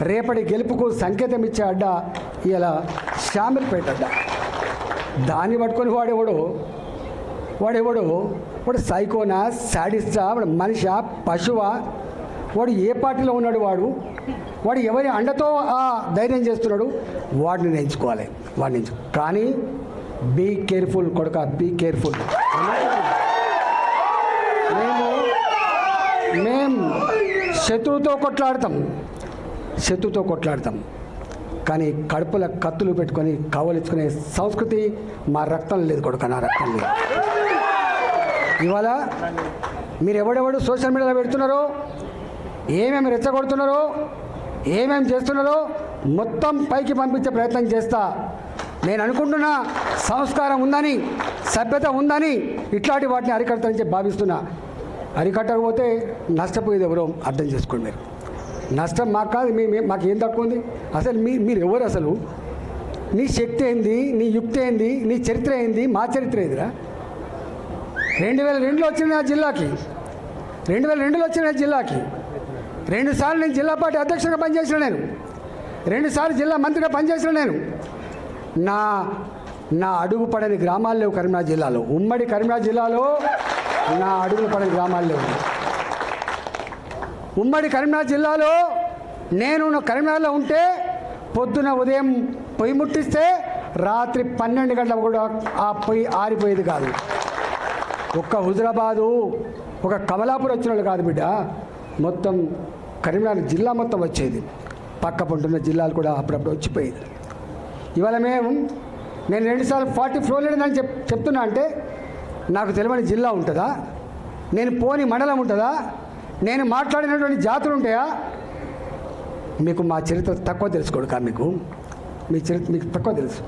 రేపటి గెలుపుకు సంకేతం ఇచ్చే అడ్డ ఇలా షామిల్పేట అడ్డ. దాన్ని పట్టుకొని వాడు సైకోనా, సాడిస్టా, వాడు మనిషా, పశువా, వాడు ఏ పార్టీలో ఉన్నాడు, వాడు ఎవరి అండతో ఆ ధైర్యం చేస్తున్నాడు, వాడిని నేర్చుకోవాలి. కానీ బీ కేర్ఫుల్ కొడుక, బీ కేర్ఫుల్. మేము శత్రువుతో కొట్లాడతాం కానీ కడుపుల కత్తులు పెట్టుకొని కావలించుకునే సంస్కృతి మా రక్తం లేదు కొడుక, నా రక్తం లేదు. ఇవాళ మీరు ఎవడెవడు సోషల్ మీడియాలో పెడుతున్నారో, ఏమేమి రెచ్చగొడుతున్నారో, ఏమేమి చేస్తున్నారో మొత్తం పైకి పంపించే ప్రయత్నం చేస్తా. నేను అనుకుంటున్నా సంస్కారం ఉందని, సభ్యత ఉందని ఇట్లాంటి వాటిని అరికడతానని చెప్పి భావిస్తున్నా. అరికట్టకపోతే నష్టపోయేది ఎవరో అర్థం చేసుకోండి. మీరు నష్టం మాకు కాదు, మాకు ఏం తక్కువ ఉంది? అసలు మీరు ఎవరు? అసలు నీ శక్తి ఏంది, నీ యుక్తి ఏంది, నీ చరిత్ర ఏంది, మా చరిత్ర ఏదిరా? 2002లో వచ్చిన నా జిల్లాకి, 2002లో వచ్చిన జిల్లాకి 2 సార్లు నేను జిల్లా పార్టీ అధ్యక్షుడిగా పనిచేసిన, నేను 2 సార్లు జిల్లా మంత్రిగా పనిచేసిన. నేను నా అడుగు పడని గ్రామాలు లేవు కరీంనగర్ జిల్లాలో. ఉమ్మడి కరీంనగర్ జిల్లాలో నా అడుగులు పడని గ్రామాలు లేవు. ఉమ్మడి కరీంనగర్ జిల్లాలో నేను కరీంనగర్లో ఉంటే పొద్దున ఉదయం పొయ్యి ముట్టిస్తే రాత్రి 12 గంటలకు కూడా ఆ పొయ్యి ఆరిపోయేది కాదు. ఒక్క హుజరాబాదు, ఒక కమలాపూర్ వచ్చిన వాళ్ళు కాదు బిడ్డ, మొత్తం కరీంనగర్ జిల్లా మొత్తం వచ్చేది. పక్క పంటున్న జిల్లాలు కూడా అప్పుడప్పుడు వచ్చిపోయేది. ఇవాళ నేను 2 సార్లు 40 ఫ్లోర్ లేదని చెప్తున్నా అంటే నాకు తెలియని జిల్లా ఉంటుందా? నేను పోని మండలం ఉంటుందా? నేను మాట్లాడినటువంటి జాతులు ఉంటాయా? మీకు మా చరిత్ర తక్కువ తెలుసుకోడు కా, మీ చరిత్ర మీకు తక్కువ తెలుసు.